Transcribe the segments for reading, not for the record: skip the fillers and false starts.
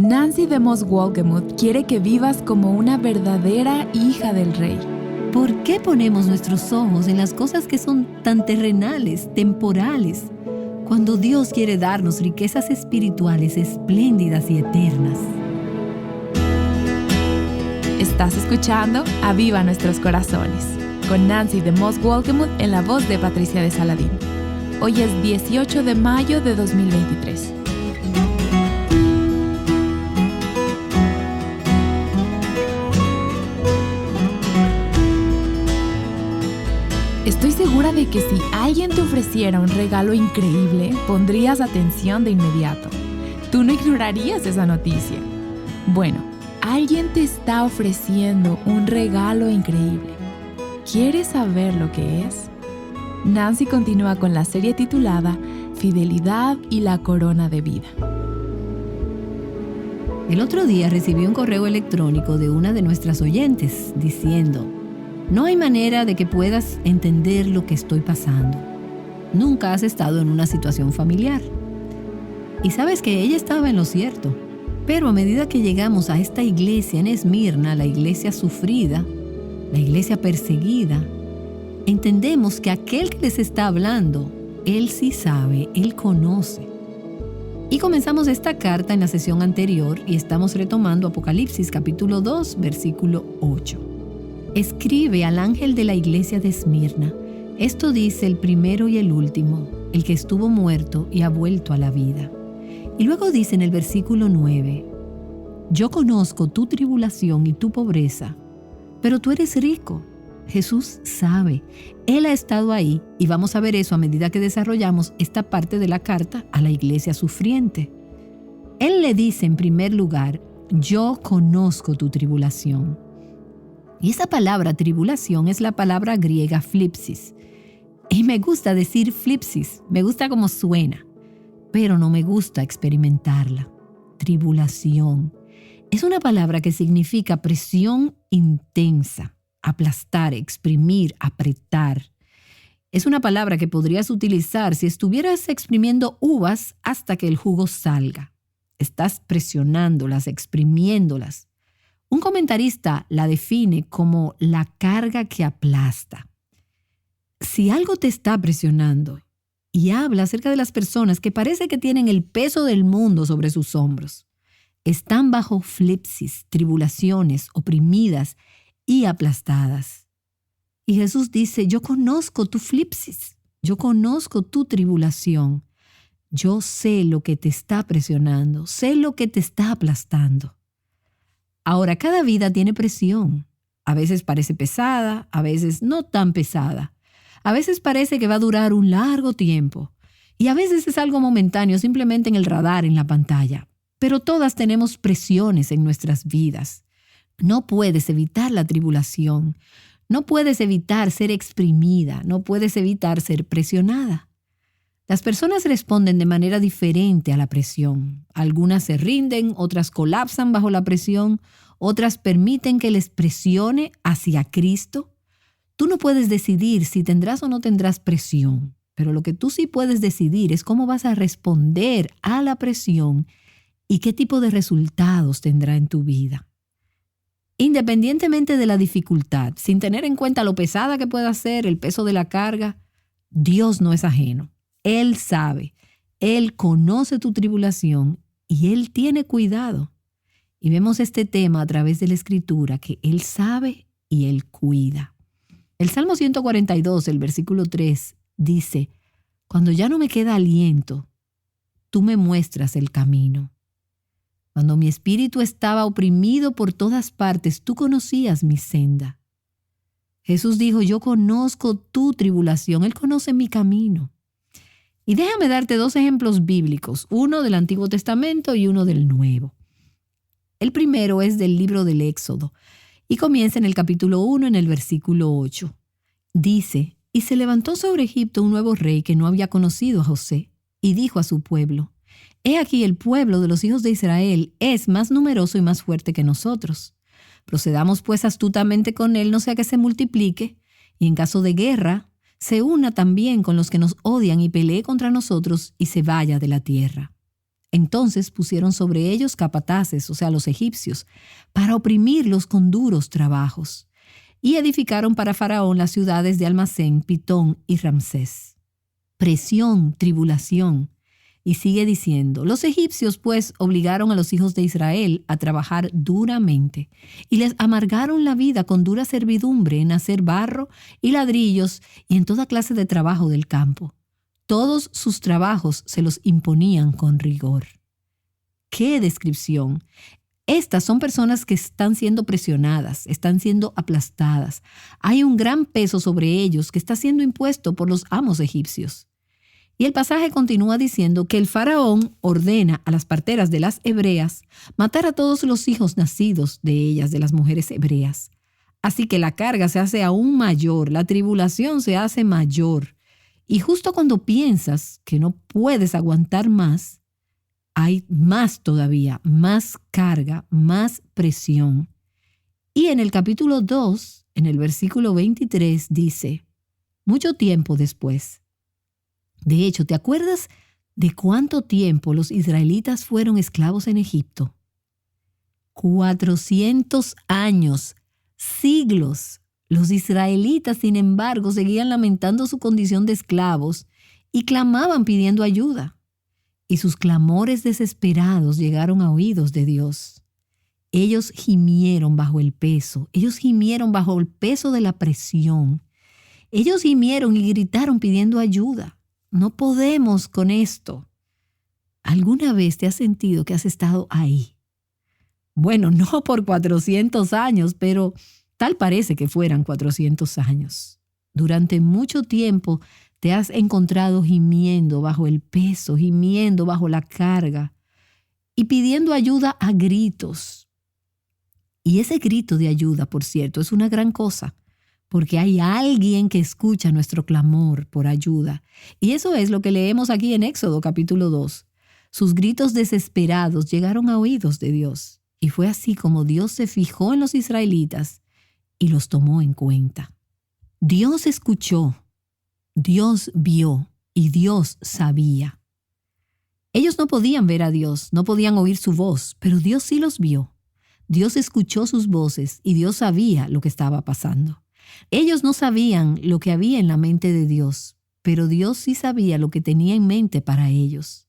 Nancy DeMoss Wolgemuth quiere que vivas como una verdadera hija del Rey. ¿Por qué ponemos nuestros ojos en las cosas que son tan terrenales, temporales, cuando Dios quiere darnos riquezas espirituales espléndidas y eternas? Estás escuchando Aviva Nuestros Corazones, con Nancy DeMoss Wolgemuth en la voz de Patricia de Saladín. Hoy es 18 de mayo de 2023. Estoy segura de que si alguien te ofreciera un regalo increíble, pondrías atención de inmediato. Tú no ignorarías esa noticia. Bueno, alguien te está ofreciendo un regalo increíble. ¿Quieres saber lo que es? Nancy continúa con la serie titulada Fidelidad y la Corona de Vida. El otro día recibí un correo electrónico de una de nuestras oyentes diciendo: no hay manera de que puedas entender lo que estoy pasando. Nunca has estado en una situación familiar. Y sabes que ella estaba en lo cierto. Pero a medida que llegamos a esta iglesia en Esmirna, la iglesia sufrida, la iglesia perseguida, entendemos que aquel que les está hablando, Él sí sabe, Él conoce. Y comenzamos esta carta en la sesión anterior y estamos retomando Apocalipsis capítulo 2, versículo 8. Escribe al ángel de la iglesia de Esmirna: esto dice el primero y el último, el que estuvo muerto y ha vuelto a la vida. Y luego dice en el versículo 9: yo conozco tu tribulación y tu pobreza, pero tú eres rico. Jesús sabe, Él ha estado ahí, y vamos a ver eso a medida que desarrollamos esta parte de la carta a la iglesia sufriente. Él le dice en primer lugar: yo conozco tu tribulación. Y esa palabra tribulación es la palabra griega flipsis. Y me gusta decir flipsis, me gusta como suena, pero no me gusta experimentarla. Tribulación es una palabra que significa presión intensa, aplastar, exprimir, apretar. Es una palabra que podrías utilizar si estuvieras exprimiendo uvas hasta que el jugo salga. Estás presionándolas, exprimiéndolas. Un comentarista la define como la carga que aplasta. Si algo te está presionando y habla acerca de las personas que parece que tienen el peso del mundo sobre sus hombros, están bajo flipsis, tribulaciones, oprimidas y aplastadas. Y Jesús dice: yo conozco tu flipsis, yo conozco tu tribulación, yo sé lo que te está presionando, sé lo que te está aplastando. Ahora, cada vida tiene presión. A veces parece pesada, a veces no tan pesada. A veces parece que va a durar un largo tiempo. Y a veces es algo momentáneo, simplemente en el radar, en la pantalla. Pero todas tenemos presiones en nuestras vidas. No puedes evitar la tribulación. No puedes evitar ser exprimida. No puedes evitar ser presionada. Las personas responden de manera diferente a la presión. Algunas se rinden, otras colapsan bajo la presión, otras permiten que les presione hacia Cristo. Tú no puedes decidir si tendrás o no tendrás presión, pero lo que tú sí puedes decidir es cómo vas a responder a la presión y qué tipo de resultados tendrá en tu vida. Independientemente de la dificultad, sin tener en cuenta lo pesada que pueda ser, el peso de la carga, Dios no es ajeno. Él sabe, Él conoce tu tribulación y Él tiene cuidado. Y vemos este tema a través de la Escritura, que Él sabe y Él cuida. El Salmo 142, el versículo 3, dice: cuando ya no me queda aliento, tú me muestras el camino. Cuando mi espíritu estaba oprimido por todas partes, tú conocías mi senda. Jesús dijo: yo conozco tu tribulación, Él conoce mi camino. Y déjame darte dos ejemplos bíblicos, uno del Antiguo Testamento y uno del Nuevo. El primero es del libro del Éxodo y comienza en el capítulo 1 en el versículo 8. Dice: y se levantó sobre Egipto un nuevo rey que no había conocido a José, y dijo a su pueblo: he aquí el pueblo de los hijos de Israel es más numeroso y más fuerte que nosotros. Procedamos pues astutamente con él, no sea que se multiplique, y en caso de guerra se una también con los que nos odian y pelee contra nosotros y se vaya de la tierra. Entonces pusieron sobre ellos capataces, o sea, los egipcios, para oprimirlos con duros trabajos. Y edificaron para Faraón las ciudades de Almacén, Pitón y Ramsés. Presión, tribulación. Y sigue diciendo, los egipcios pues obligaron a los hijos de Israel a trabajar duramente y les amargaron la vida con dura servidumbre en hacer barro y ladrillos y en toda clase de trabajo del campo. Todos sus trabajos se los imponían con rigor. ¡Qué descripción! Estas son personas que están siendo presionadas, están siendo aplastadas. Hay un gran peso sobre ellos que está siendo impuesto por los amos egipcios. Y el pasaje continúa diciendo que el faraón ordena a las parteras de las hebreas matar a todos los hijos nacidos de ellas, de las mujeres hebreas. Así que la carga se hace aún mayor, la tribulación se hace mayor. Y justo cuando piensas que no puedes aguantar más, hay más todavía, más carga, más presión. Y en el capítulo 2, en el versículo 23, dice, mucho tiempo después. De hecho, ¿te acuerdas de cuánto tiempo los israelitas fueron esclavos en Egipto? 400 años, siglos. Los israelitas, sin embargo, seguían lamentando su condición de esclavos y clamaban pidiendo ayuda. Y sus clamores desesperados llegaron a oídos de Dios. Ellos gimieron bajo el peso, ellos gimieron bajo el peso de la presión. Ellos gimieron y gritaron pidiendo ayuda. No podemos con esto. ¿Alguna vez te has sentido que has estado ahí? Bueno, no por 400 años, pero tal parece que fueran 400 años. Durante mucho tiempo te has encontrado gimiendo bajo el peso, gimiendo bajo la carga y pidiendo ayuda a gritos. Y ese grito de ayuda, por cierto, es una gran cosa. Porque hay alguien que escucha nuestro clamor por ayuda. Y eso es lo que leemos aquí en Éxodo capítulo 2. Sus gritos desesperados llegaron a oídos de Dios. Y fue así como Dios se fijó en los israelitas y los tomó en cuenta. Dios escuchó, Dios vio y Dios sabía. Ellos no podían ver a Dios, no podían oír su voz, pero Dios sí los vio. Dios escuchó sus voces y Dios sabía lo que estaba pasando. Ellos no sabían lo que había en la mente de Dios, pero Dios sí sabía lo que tenía en mente para ellos.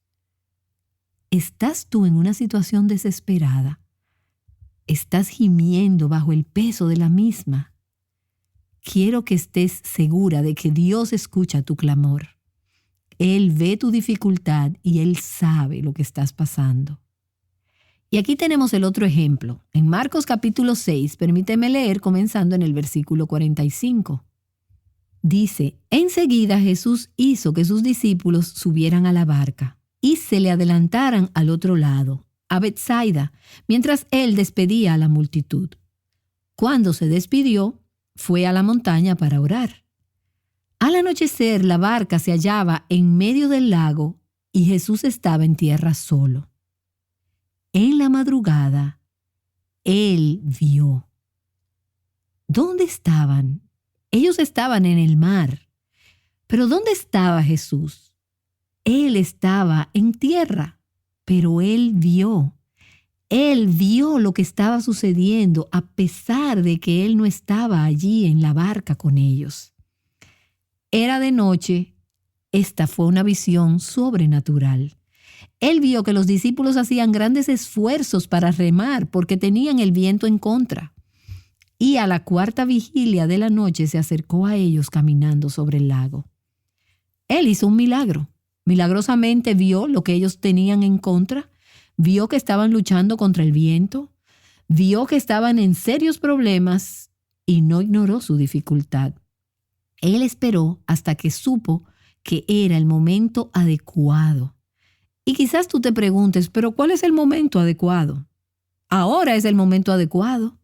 ¿Estás tú en una situación desesperada? ¿Estás gimiendo bajo el peso de la misma? Quiero que estés segura de que Dios escucha tu clamor. Él ve tu dificultad y Él sabe lo que estás pasando. Y aquí tenemos el otro ejemplo. En Marcos capítulo 6, permíteme leer comenzando en el versículo 45. Dice, enseguida Jesús hizo que sus discípulos subieran a la barca y se le adelantaran al otro lado, a Betsaida, mientras él despedía a la multitud. Cuando se despidió, fue a la montaña para orar. Al anochecer, la barca se hallaba en medio del lago y Jesús estaba en tierra solo. En la madrugada, él vio. ¿Dónde estaban? Ellos estaban en el mar. ¿Pero dónde estaba Jesús? Él estaba en tierra, pero él vio. Él vio lo que estaba sucediendo a pesar de que él no estaba allí en la barca con ellos. Era de noche. Esta fue una visión sobrenatural. Él vio que los discípulos hacían grandes esfuerzos para remar porque tenían el viento en contra. Y a la cuarta vigilia de la noche se acercó a ellos caminando sobre el lago. Él hizo un milagro. Milagrosamente vio lo que ellos tenían en contra, vio que estaban luchando contra el viento, vio que estaban en serios problemas y no ignoró su dificultad. Él esperó hasta que supo que era el momento adecuado. Y quizás tú te preguntes, ¿pero cuál es el momento adecuado? Ahora es el momento adecuado.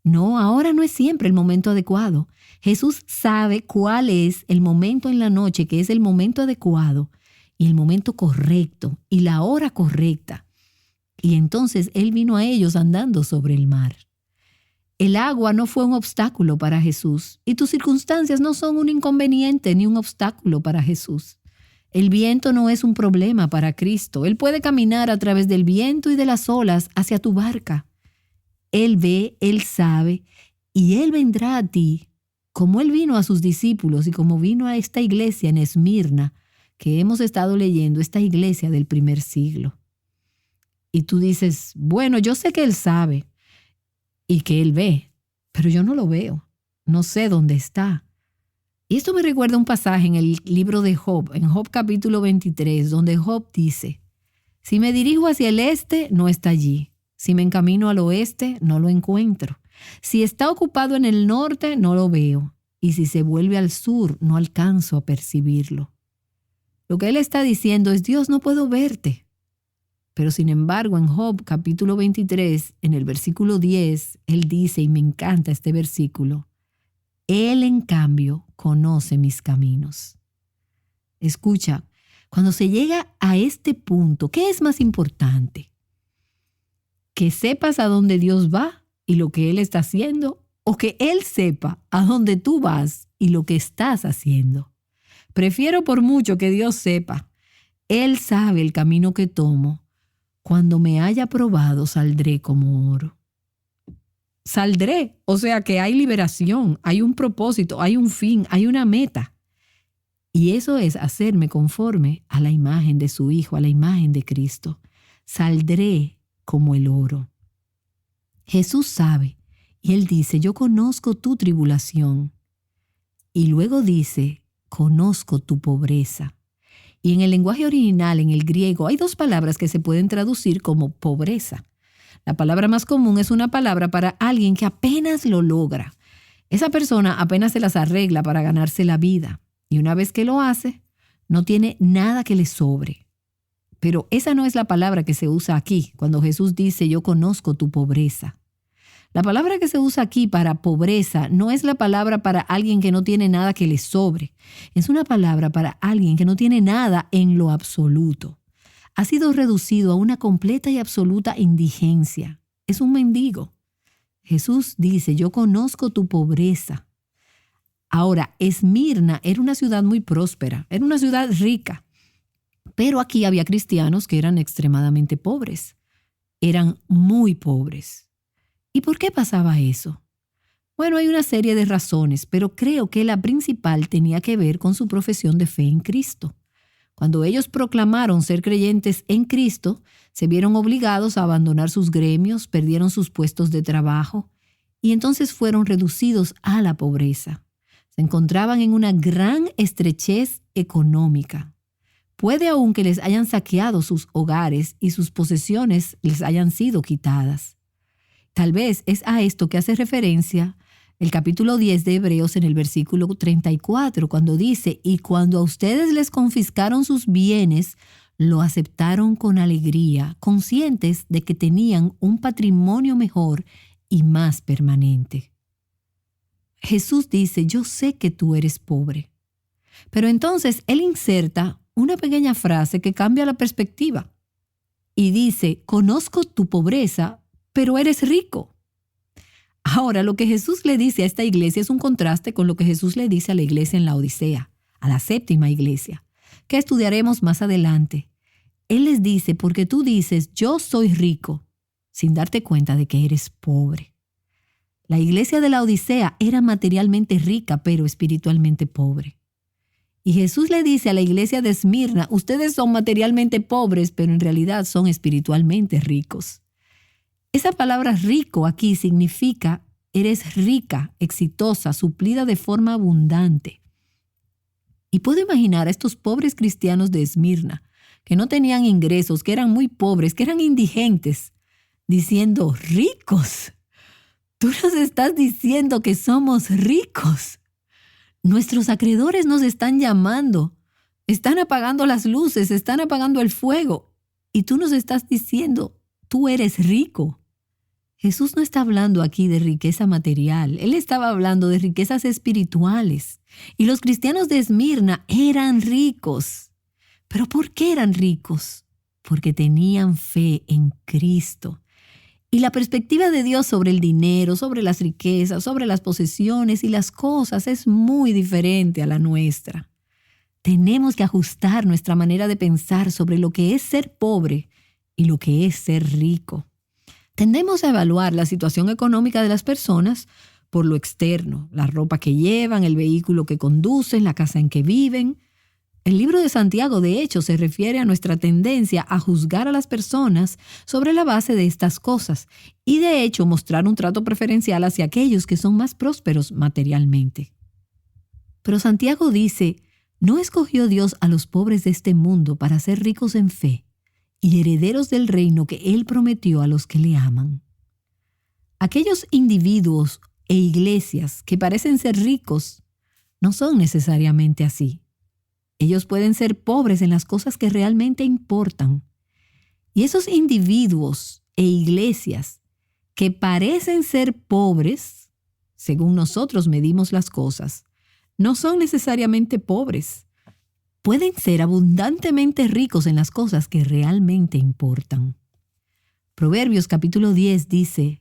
No, ahora no es siempre el momento adecuado. Jesús sabe cuál es el momento en la noche que es el momento adecuado y el momento correcto y la hora correcta. Y entonces Él vino a ellos andando sobre el mar. El agua no fue un obstáculo para Jesús y tus circunstancias no son un inconveniente ni un obstáculo para Jesús. El viento no es un problema para Cristo. Él puede caminar a través del viento y de las olas hacia tu barca. Él ve, Él sabe, y Él vendrá a ti, como Él vino a sus discípulos y como vino a esta iglesia en Esmirna, que hemos estado leyendo, esta iglesia del primer siglo. Y tú dices, bueno, yo sé que Él sabe y que Él ve, pero yo no lo veo, no sé dónde está. Y esto me recuerda un pasaje en el libro de Job, en Job capítulo 23, donde Job dice, si me dirijo hacia el este, no está allí. Si me encamino al oeste, no lo encuentro. Si está ocupado en el norte, no lo veo. Y si se vuelve al sur, no alcanzo a percibirlo. Lo que él está diciendo es, Dios, no puedo verte. Pero sin embargo, en Job capítulo 23, en el versículo 10, él dice, y me encanta este versículo, Él en cambio conoce mis caminos. Escucha, cuando se llega a este punto, ¿qué es más importante? ¿Que sepas a dónde Dios va y lo que Él está haciendo? ¿O que Él sepa a dónde tú vas y lo que estás haciendo? Prefiero por mucho que Dios sepa. Él sabe el camino que tomo. Cuando me haya probado, saldré como oro. Saldré, o sea que hay liberación, hay un propósito, hay un fin, hay una meta. Y eso es hacerme conforme a la imagen de su Hijo, a la imagen de Cristo. Saldré como el oro. Jesús sabe, y Él dice, yo conozco tu tribulación. Y luego dice, conozco tu pobreza. Y en el lenguaje original, en el griego, hay dos palabras que se pueden traducir como pobreza. La palabra más común es una palabra para alguien que apenas lo logra. Esa persona apenas se las arregla para ganarse la vida. Y una vez que lo hace, no tiene nada que le sobre. Pero esa no es la palabra que se usa aquí, cuando Jesús dice, yo conozco tu pobreza. La palabra que se usa aquí para pobreza no es la palabra para alguien que no tiene nada que le sobre. Es una palabra para alguien que no tiene nada en lo absoluto. Ha sido reducido a una completa y absoluta indigencia. Es un mendigo. Jesús dice, yo conozco tu pobreza. Ahora, Esmirna era una ciudad muy próspera, era una ciudad rica. Pero aquí había cristianos que eran extremadamente pobres. Eran muy pobres. ¿Y por qué pasaba eso? Bueno, hay una serie de razones, pero creo que la principal tenía que ver con su profesión de fe en Cristo. Cuando ellos proclamaron ser creyentes en Cristo, se vieron obligados a abandonar sus gremios, perdieron sus puestos de trabajo y entonces fueron reducidos a la pobreza. Se encontraban en una gran estrechez económica. Puede aún que les hayan saqueado sus hogares y sus posesiones les hayan sido quitadas. Tal vez es a esto que hace referencia el capítulo 10 de Hebreos en el versículo 34, cuando dice, y cuando a ustedes les confiscaron sus bienes, lo aceptaron con alegría, conscientes de que tenían un patrimonio mejor y más permanente. Jesús dice, yo sé que tú eres pobre. Pero entonces Él inserta una pequeña frase que cambia la perspectiva y dice, conozco tu pobreza, pero eres rico. Ahora, lo que Jesús le dice a esta iglesia es un contraste con lo que Jesús le dice a la iglesia en Laodicea, a la séptima iglesia, que estudiaremos más adelante. Él les dice, porque tú dices, yo soy rico, sin darte cuenta de que eres pobre. La iglesia de Laodicea era materialmente rica, pero espiritualmente pobre. Y Jesús le dice a la iglesia de Esmirna, ustedes son materialmente pobres, pero en realidad son espiritualmente ricos. Esa palabra rico aquí significa eres rica, exitosa, suplida de forma abundante. Y puedo imaginar a estos pobres cristianos de Esmirna, que no tenían ingresos, que eran muy pobres, que eran indigentes, diciendo, ricos. Tú nos estás diciendo que somos ricos. Nuestros acreedores nos están llamando, están apagando las luces, están apagando el fuego. Y tú nos estás diciendo, tú eres rico. Jesús no está hablando aquí de riqueza material, Él estaba hablando de riquezas espirituales. Y los cristianos de Esmirna eran ricos. ¿Pero por qué eran ricos? Porque tenían fe en Cristo. Y la perspectiva de Dios sobre el dinero, sobre las riquezas, sobre las posesiones y las cosas es muy diferente a la nuestra. Tenemos que ajustar nuestra manera de pensar sobre lo que es ser pobre y lo que es ser rico. Tendemos a evaluar la situación económica de las personas por lo externo, la ropa que llevan, el vehículo que conducen, la casa en que viven. El libro de Santiago, de hecho, se refiere a nuestra tendencia a juzgar a las personas sobre la base de estas cosas y, de hecho, mostrar un trato preferencial hacia aquellos que son más prósperos materialmente. Pero Santiago dice, ¿no escogió Dios a los pobres de este mundo para ser ricos en fe y herederos del reino que Él prometió a los que le aman? Aquellos individuos e iglesias que parecen ser ricos no son necesariamente así. Ellos pueden ser pobres en las cosas que realmente importan. Y esos individuos e iglesias que parecen ser pobres, según nosotros medimos las cosas, no son necesariamente pobres. Pueden ser abundantemente ricos en las cosas que realmente importan. Proverbios capítulo 10 dice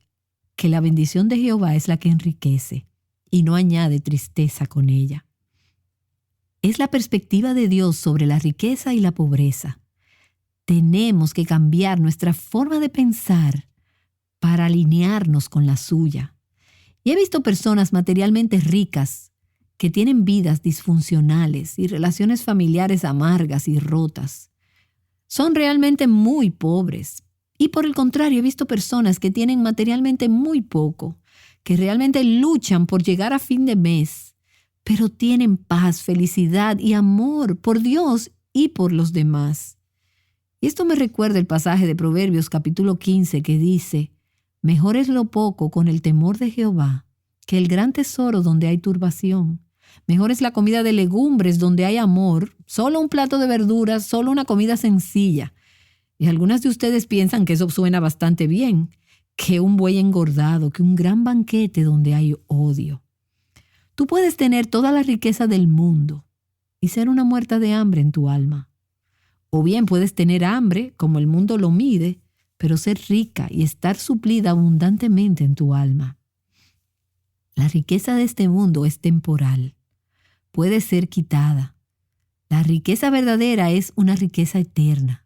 que la bendición de Jehová es la que enriquece y no añade tristeza con ella. Es la perspectiva de Dios sobre la riqueza y la pobreza. Tenemos que cambiar nuestra forma de pensar para alinearnos con la suya. Y he visto personas materialmente ricas que tienen vidas disfuncionales y relaciones familiares amargas y rotas. Son realmente muy pobres. Y por el contrario, he visto personas que tienen materialmente muy poco, que realmente luchan por llegar a fin de mes, pero tienen paz, felicidad y amor por Dios y por los demás. Y esto me recuerda el pasaje de Proverbios capítulo 15 que dice, «Mejor es lo poco con el temor de Jehová que el gran tesoro donde hay turbación. Mejor es la comida de legumbres donde hay amor, solo un plato de verduras, solo una comida sencilla». Y algunas de ustedes piensan que eso suena bastante bien, que un buey engordado, que un gran banquete donde hay odio. Tú puedes tener toda la riqueza del mundo y ser una muerta de hambre en tu alma. O bien puedes tener hambre, como el mundo lo mide, pero ser rica y estar suplida abundantemente en tu alma. La riqueza de este mundo es temporal. Puede ser quitada. La riqueza verdadera es una riqueza eterna.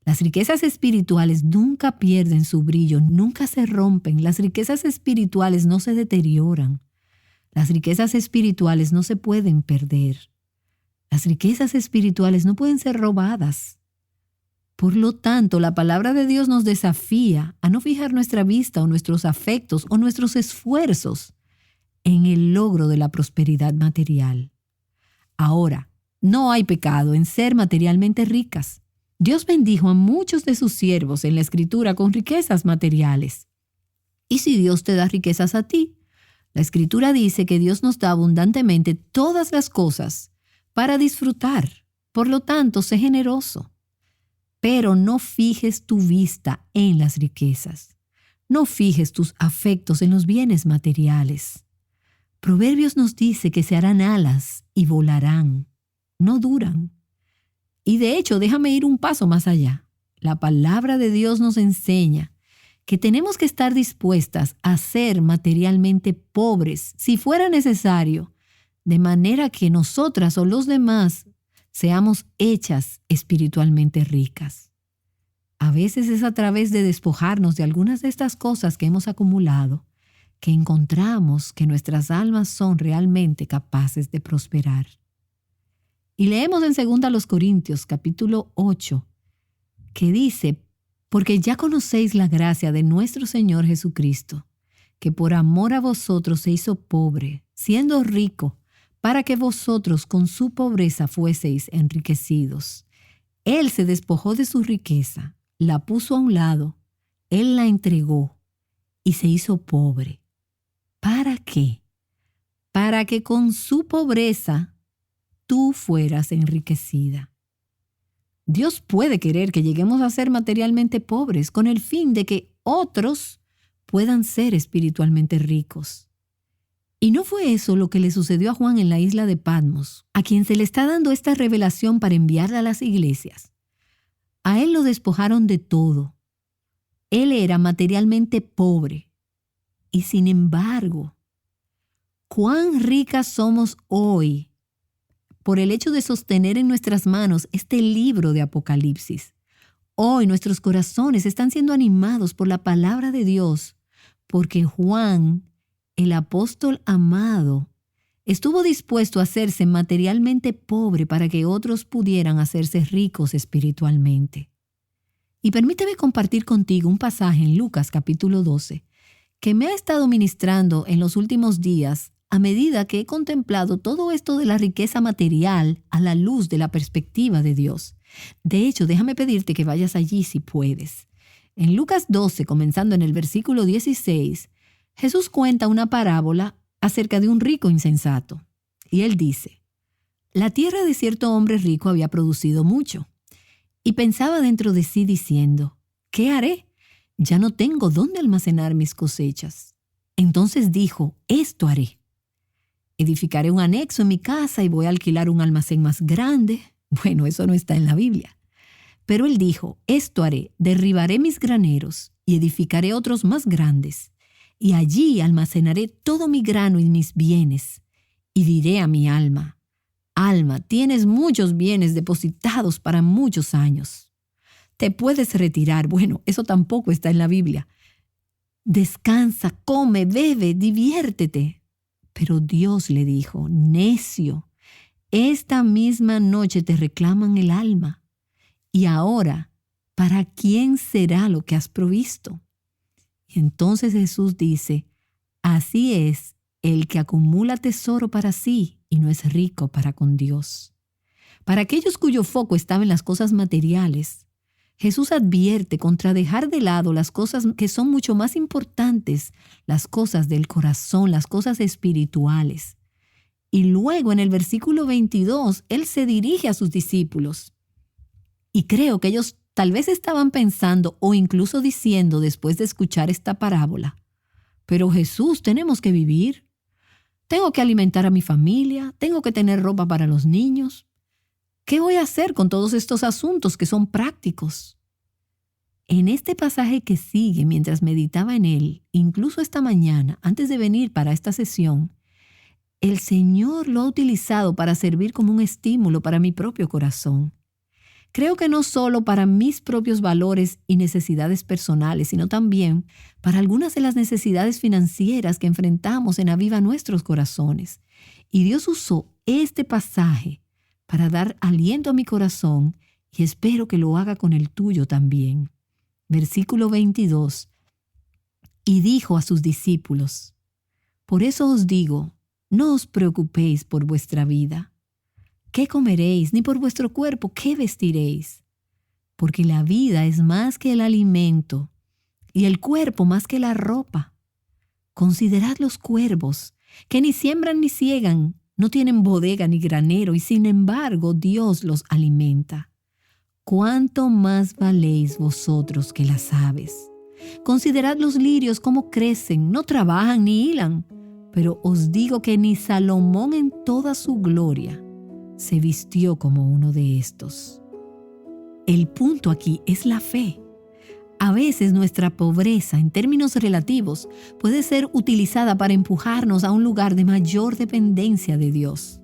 Las riquezas espirituales nunca pierden su brillo, nunca se rompen. Las riquezas espirituales no se deterioran. Las riquezas espirituales no se pueden perder. Las riquezas espirituales no pueden ser robadas. Por lo tanto, la palabra de Dios nos desafía a no fijar nuestra vista o nuestros afectos o nuestros esfuerzos en el logro de la prosperidad material. Ahora, no hay pecado en ser materialmente ricas. Dios bendijo a muchos de sus siervos en la Escritura con riquezas materiales. Y si Dios te da riquezas a ti, la Escritura dice que Dios nos da abundantemente todas las cosas para disfrutar. Por lo tanto, sé generoso. Pero no fijes tu vista en las riquezas. No fijes tus afectos en los bienes materiales. Proverbios nos dice que se harán alas y volarán. No duran. Y de hecho, déjame ir un paso más allá. La palabra de Dios nos enseña que tenemos que estar dispuestas a ser materialmente pobres, si fuera necesario, de manera que nosotras o los demás seamos hechas espiritualmente ricas. A veces es a través de despojarnos de algunas de estas cosas que hemos acumulado que encontramos que nuestras almas son realmente capaces de prosperar. Y leemos en 2 Corintios capítulo 8, que dice, «Porque ya conocéis la gracia de nuestro Señor Jesucristo, que por amor a vosotros se hizo pobre, siendo rico, para que vosotros con su pobreza fueseis enriquecidos. Él se despojó de su riqueza, la puso a un lado, Él la entregó y se hizo pobre. ¿Para qué? Para que con su pobreza tú fueras enriquecida». Dios puede querer que lleguemos a ser materialmente pobres con el fin de que otros puedan ser espiritualmente ricos. Y no fue eso lo que le sucedió a Juan en la isla de Patmos, a quien se le está dando esta revelación para enviarla a las iglesias. A él lo despojaron de todo. Él era materialmente pobre. Y sin embargo, cuán ricas somos hoy por el hecho de sostener en nuestras manos este libro de Apocalipsis. Hoy nuestros corazones están siendo animados por la palabra de Dios, porque Juan, el apóstol amado, estuvo dispuesto a hacerse materialmente pobre para que otros pudieran hacerse ricos espiritualmente. Y permíteme compartir contigo un pasaje en Lucas capítulo 12 que me ha estado ministrando en los últimos días a medida que he contemplado todo esto de la riqueza material a la luz de la perspectiva de Dios. De hecho, déjame pedirte que vayas allí si puedes. En Lucas 12, comenzando en el versículo 16, Jesús cuenta una parábola acerca de un rico insensato. Y él dice: la tierra de cierto hombre rico había producido mucho. Y pensaba dentro de sí diciendo: ¿qué haré? Ya no tengo dónde almacenar mis cosechas. Entonces dijo: esto haré. Edificaré un anexo en mi casa y voy a alquilar un almacén más grande. Bueno, eso no está en la Biblia. Pero él dijo: esto haré, derribaré mis graneros y edificaré otros más grandes. Y allí almacenaré todo mi grano y mis bienes. Y diré a mi alma: alma, tienes muchos bienes depositados para muchos años. Te puedes retirar. Bueno, eso tampoco está en la Biblia. Descansa, come, bebe, diviértete. Pero Dios le dijo: necio, esta misma noche te reclaman el alma. Y ahora, ¿para quién será lo que has provisto? Y entonces Jesús dice: así es el que acumula tesoro para sí y no es rico para con Dios. Para aquellos cuyo foco estaba en las cosas materiales, Jesús advierte contra dejar de lado las cosas que son mucho más importantes, las cosas del corazón, las cosas espirituales. Y luego en el versículo 22, Él se dirige a sus discípulos. Y creo que ellos tal vez estaban pensando o incluso diciendo después de escuchar esta parábola: pero Jesús, tenemos que vivir. Tengo que alimentar a mi familia, tengo que tener ropa para los niños. ¿Qué voy a hacer con todos estos asuntos que son prácticos? En este pasaje que sigue, mientras meditaba en él, incluso esta mañana, antes de venir para esta sesión, el Señor lo ha utilizado para servir como un estímulo para mi propio corazón. Creo que no solo para mis propios valores y necesidades personales, sino también para algunas de las necesidades financieras que enfrentamos en Aviva Nuestros Corazones. Y Dios usó este pasaje para dar aliento a mi corazón, y espero que lo haga con el tuyo también. Versículo 22. Y dijo a sus discípulos: por eso os digo, no os preocupéis por vuestra vida, qué comeréis, ni por vuestro cuerpo, qué vestiréis. Porque la vida es más que el alimento, y el cuerpo más que la ropa. Considerad los cuervos, que ni siembran ni siegan, no tienen bodega ni granero, y sin embargo Dios los alimenta. ¿Cuánto más valéis vosotros que las aves? Considerad los lirios cómo crecen, no trabajan ni hilan, pero os digo que ni Salomón en toda su gloria se vistió como uno de estos. El punto aquí es la fe. A veces nuestra pobreza, en términos relativos, puede ser utilizada para empujarnos a un lugar de mayor dependencia de Dios.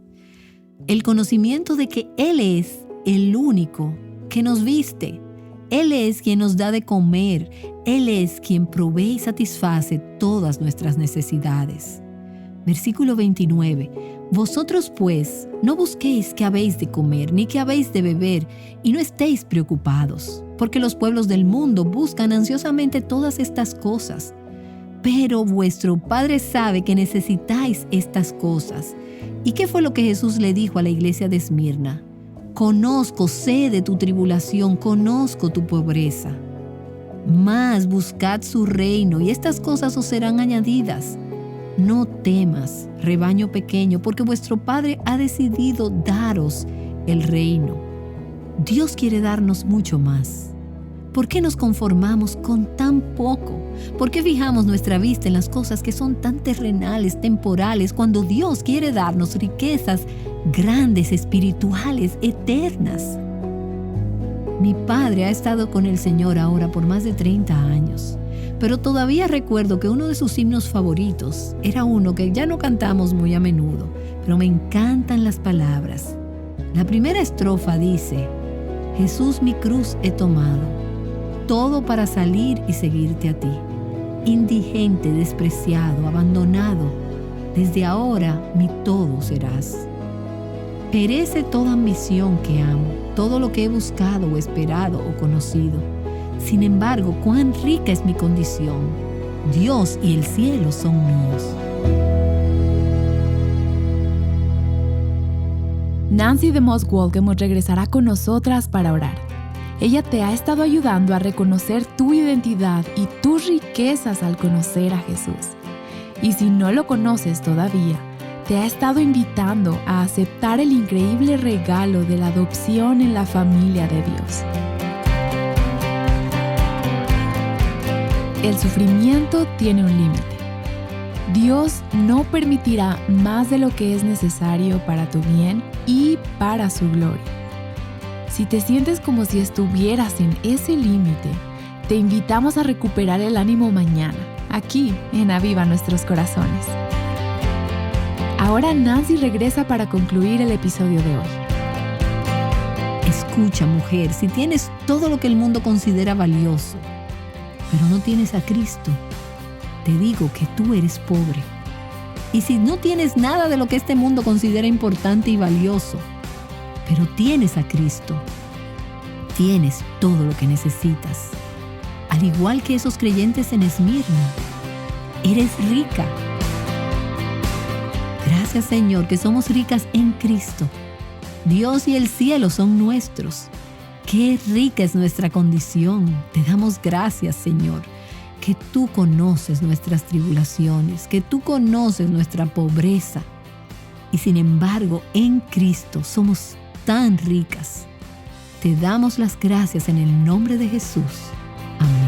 El conocimiento de que Él es el único que nos viste. Él es quien nos da de comer. Él es quien provee y satisface todas nuestras necesidades. Versículo 29. Vosotros pues no busquéis qué habéis de comer, ni qué habéis de beber, y no estéis preocupados, porque los pueblos del mundo buscan ansiosamente todas estas cosas. Pero vuestro Padre sabe que necesitáis estas cosas. ¿Y qué fue lo que Jesús le dijo a la iglesia de Esmirna? Conozco, sé de tu tribulación, conozco tu pobreza. Mas buscad su reino, y estas cosas os serán añadidas. No temas, rebaño pequeño, porque vuestro Padre ha decidido daros el reino. Dios quiere darnos mucho más. ¿Por qué nos conformamos con tan poco? ¿Por qué fijamos nuestra vista en las cosas que son tan terrenales, temporales, cuando Dios quiere darnos riquezas grandes, espirituales, eternas? Mi padre ha estado con el Señor ahora por más de 30 años. Pero todavía recuerdo que uno de sus himnos favoritos era uno que ya no cantamos muy a menudo, pero me encantan las palabras. La primera estrofa dice: Jesús, mi cruz he tomado, todo para salir y seguirte a ti. Indigente, despreciado, abandonado, desde ahora mi todo serás. Perece toda ambición que amo, todo lo que he buscado o esperado o conocido. Sin embargo, cuán rica es mi condición. Dios y el cielo son míos. Nancy DeMoss Wolgemuth regresará con nosotras para orar. Ella te ha estado ayudando a reconocer tu identidad y tus riquezas al conocer a Jesús. Y si no lo conoces todavía, te ha estado invitando a aceptar el increíble regalo de la adopción en la familia de Dios. El sufrimiento tiene un límite. Dios no permitirá más de lo que es necesario para tu bien y para su gloria. Si te sientes como si estuvieras en ese límite, te invitamos a recuperar el ánimo mañana, aquí en Aviva Nuestros Corazones. Ahora Nancy regresa para concluir el episodio de hoy. Escucha, mujer, si tienes todo lo que el mundo considera valioso, pero no tienes a Cristo, te digo que tú eres pobre. Y si no tienes nada de lo que este mundo considera importante y valioso, pero tienes a Cristo, tienes todo lo que necesitas. Al igual que esos creyentes en Esmirna, eres rica. Gracias, Señor, que somos ricas en Cristo. Dios y el cielo son nuestros. Qué rica es nuestra condición. Te damos gracias, Señor, que tú conoces nuestras tribulaciones, que tú conoces nuestra pobreza. Y sin embargo, en Cristo somos tan ricas. Te damos las gracias en el nombre de Jesús. Amén.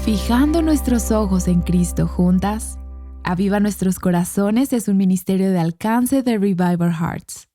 Fijando nuestros ojos en Cristo juntas, Aviva Nuestros Corazones es un ministerio de alcance de Revival Hearts.